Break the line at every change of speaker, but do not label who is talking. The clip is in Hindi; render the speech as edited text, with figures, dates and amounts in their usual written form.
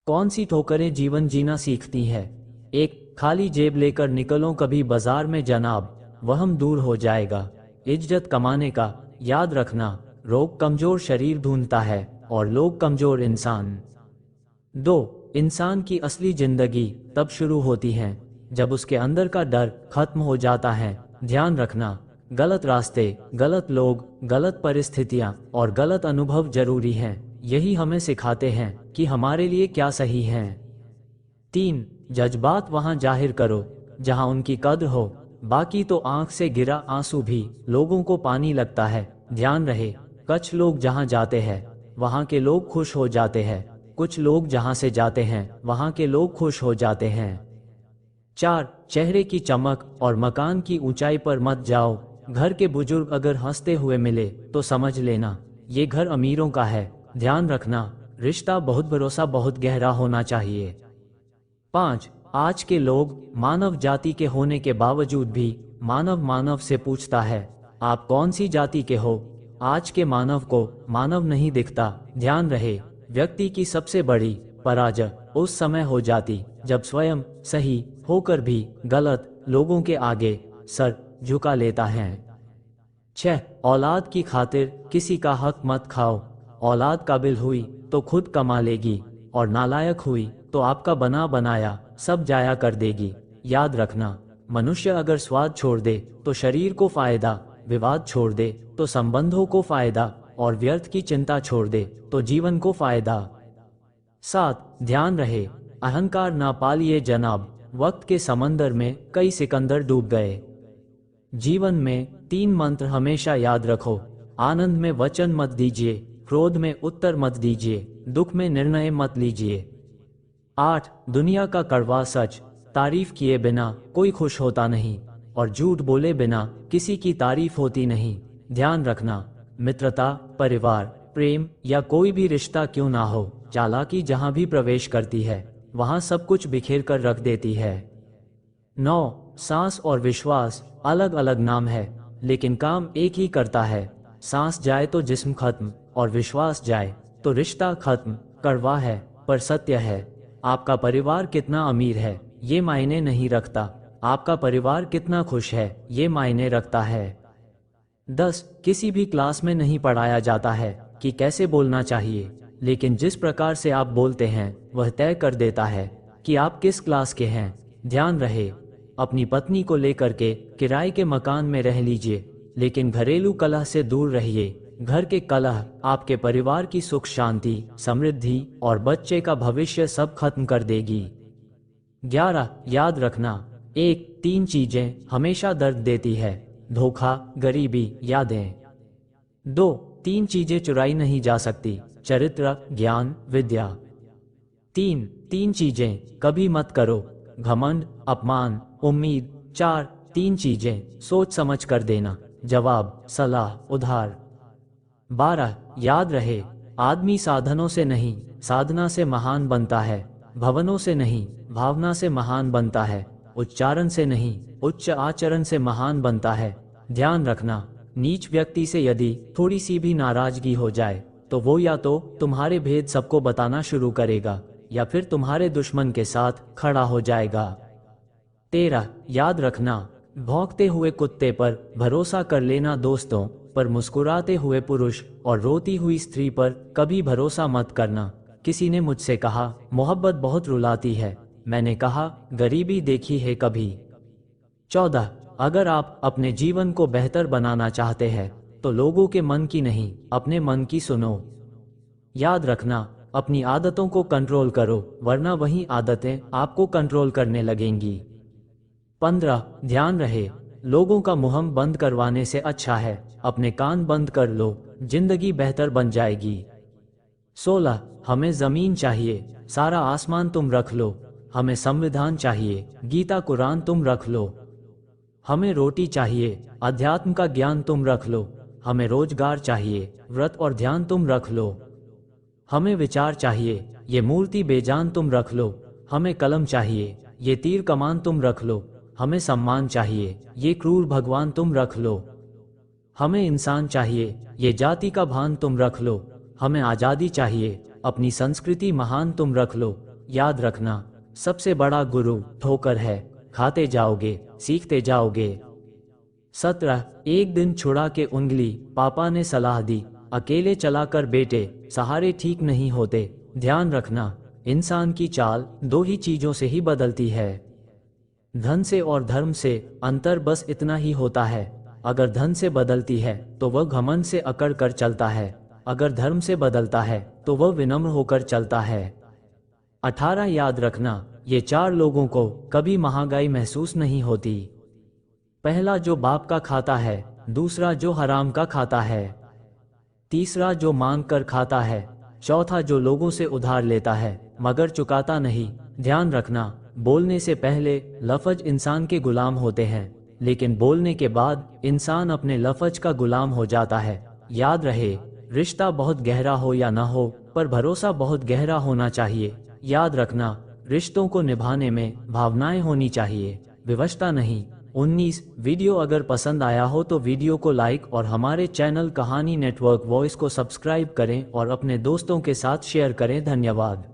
कौन सी ठोकरें जीवन जीना सीखती है? एक, खाली जेब लेकर निकलो कभी बाजार में जनाब, वहम दूर हो जाएगा। इज्जत कमाने का याद रखना, रोग कमजोर शरीर ढूंढता है और लोग कमजोर इंसान। 2, इंसान की असली जिंदगी तब शुरू होती है जब उसके अंदर का डर खत्म हो जाता है। ध्यान रखना, गलत रास्ते, गलत लोग, गलत परिस्थितियां और गलत अनुभव जरूरी हैं। यही हमें सिखाते हैं कि हमारे लिए क्या सही है। 3, जज्बात वहां जाहिर करो जहां उनकी कद्र हो, बाकी तो आंख से गिरा आंसू भी लोगों को पानी लगता है। ध्यान रहे, कुछ लोग जहां जाते हैं वहां के लोग खुश हो जाते हैं, कुछ लोग जहां से जाते हैं वहां के लोग खुश हो जाते हैं। 4, चेहरे की चमक और मकान की ऊंचाई पर मत जाओ। घर के बुजुर्ग अगर हंसते हुए मिले तो समझ लेना ये घर अमीरों का है। ध्यान रखना, रिश्ता बहुत भरोसा बहुत गहरा होना चाहिए। 5, आज के लोग मानव जाति के होने के बावजूद भी मानव से पूछता है आप कौन सी जाति के हो। आज के मानव को मानव नहीं दिखता। ध्यान रहे, व्यक्ति की सबसे बड़ी पराजय उस समय हो जाती जब स्वयं सही होकर भी गलत लोगों के आगे सर झुका लेता है। 6, औलाद की खातिर किसी का हक मत खाओ। औलाद काबिल हुई तो खुद कमा लेगी और नालायक हुई तो आपका बना बनाया सब जाया कर देगी। याद रखना, मनुष्य अगर स्वाद छोड़ दे तो शरीर को फायदा, विवाद छोड़ दे तो संबंधों को फायदा और व्यर्थ की चिंता छोड़ दे तो जीवन को फायदा। 7, ध्यान रहे, अहंकार ना पालिए जनाब, वक्त के समंदर में कई सिकंदर डूब गए। जीवन में 3 मंत्र हमेशा याद रखो, आनंद में वचन मत दीजिए, क्रोध में उत्तर मत दीजिए, दुख में निर्णय मत लीजिए। 8, दुनिया का कड़वा सच, तारीफ किए बिना कोई खुश होता नहीं और झूठ बोले बिना किसी की तारीफ होती नहीं। ध्यान रखना, मित्रता, परिवार, प्रेम या कोई भी रिश्ता क्यों ना हो, चालाकी जहां भी प्रवेश करती है वहां सब कुछ बिखेर कर रख देती है। 9, सांस और विश्वास अलग अलग नाम है लेकिन काम एक ही करता है। सांस जाए तो जिस्म खत्म और विश्वास जाए तो रिश्ता खत्म। कड़वा है पर सत्य है, आपका परिवार कितना अमीर है ये मायने नहीं रखता, आपका परिवार कितना खुश है ये मायने रखता है। 10, किसी भी क्लास में नहीं पढ़ाया जाता है कि कैसे बोलना चाहिए, लेकिन जिस प्रकार से आप बोलते हैं वह तय कर देता है कि आप किस क्लास के हैं। ध्यान रहे, अपनी पत्नी को लेकर के किराए के मकान में रह लीजिए लेकिन घरेलू कलह से दूर रहिए। घर के कलह आपके परिवार की सुख शांति, समृद्धि और बच्चे का भविष्य सब खत्म कर देगी। 11, याद रखना, 1, 3 चीजें हमेशा दर्द देती है, धोखा, गरीबी, यादें। 2, 3 चीजें चुराई नहीं जा सकती, चरित्र, ज्ञान, विद्या। 3 चीजें कभी मत करो, घमंड, अपमान, उम्मीद। 4, 3 चीजें सोच समझ कर देना, जवाब, सलाह, उधार। 12, याद रहे, आदमी साधनों से नहीं साधना से महान बनता है, भवनों से नहीं भावना से महान बनता है, उच्चारण से नहीं उच्च आचरण से महान बनता है। ध्यान रखना, नीच व्यक्ति से यदि थोड़ी सी भी नाराजगी हो जाए तो वो या तो तुम्हारे भेद सबको बताना शुरू करेगा या फिर तुम्हारे दुश्मन के साथ खड़ा हो जाएगा। 13, याद रखना, भौंकते हुए कुत्ते पर भरोसा कर लेना दोस्तों, पर मुस्कुराते हुए पुरुष और रोती हुई स्त्री पर कभी भरोसा मत करना। किसी ने मुझसे कहा मोहब्बत बहुत रुलाती है, मैंने कहा गरीबी देखी है कभी। 14, अगर आप अपने जीवन को बेहतर बनाना चाहते हैं तो लोगों के मन की नहीं अपने मन की सुनो। याद रखना, अपनी आदतों को कंट्रोल करो वरना वही आदतें आपको कंट्रोल करने लगेंगी। 15, ध्यान रहे, लोगों का मुंह बंद करवाने से अच्छा है अपने कान बंद कर लो, जिंदगी बेहतर बन जाएगी। 16, हमें जमीन चाहिए, सारा आसमान तुम रख लो, हमें संविधान चाहिए, गीता कुरान तुम रख लो। हमें रोटी चाहिए, अध्यात्म का ज्ञान तुम रख लो, हमें रोजगार चाहिए, व्रत और ध्यान तुम रख लो। हमें विचार चाहिए, ये मूर्ति बेजान तुम रख लो, हमें कलम चाहिए, ये तीर कमान तुम रख लो, हमें सम्मान चाहिए, ये क्रूर भगवान तुम रख लो। हमें इंसान चाहिए, ये जाति का भान तुम रख लो, हमें आज़ादी चाहिए, अपनी संस्कृति महान तुम रख लो, याद रखना, सबसे बड़ा गुरु ठोकर है, खाते जाओगे, सीखते जाओगे। 17 एक दिन छुड़ा के उंगली, पापा ने सलाह दी, अकेले चलाकर बेटे, सहारे ठीक नहीं होते। ध्यान रखना, इंसान की चाल दो ही चीजों से ही बदलती है, धन से और धर्म से। अंतर बस इतना ही होता है, अगर धन से बदलती है तो वह घमंड से अकड़ कर चलता है, अगर धर्म से बदलता है तो वह विनम्र होकर चलता है। 18 याद रखना, ये 4 लोगों को कभी महंगाई महसूस नहीं होती। पहला जो बाप का खाता है, दूसरा जो हराम का खाता है, तीसरा जो मांग कर खाता है, चौथा जो लोगों से उधार लेता है मगर चुकाता नहीं। ध्यान रखना, बोलने से पहले लफ्ज इंसान के गुलाम होते हैं, लेकिन बोलने के बाद इंसान अपने लफ्ज का गुलाम हो जाता है। याद रहे, रिश्ता बहुत गहरा हो या ना हो, पर भरोसा बहुत गहरा होना चाहिए। याद रखना, रिश्तों को निभाने में भावनाएं होनी चाहिए, विवशता नहीं। 19 वीडियो अगर पसंद आया हो तो वीडियो को लाइक और हमारे चैनल कहानी नेटवर्क वॉइस को सब्सक्राइब करें और अपने दोस्तों के साथ शेयर करें। धन्यवाद।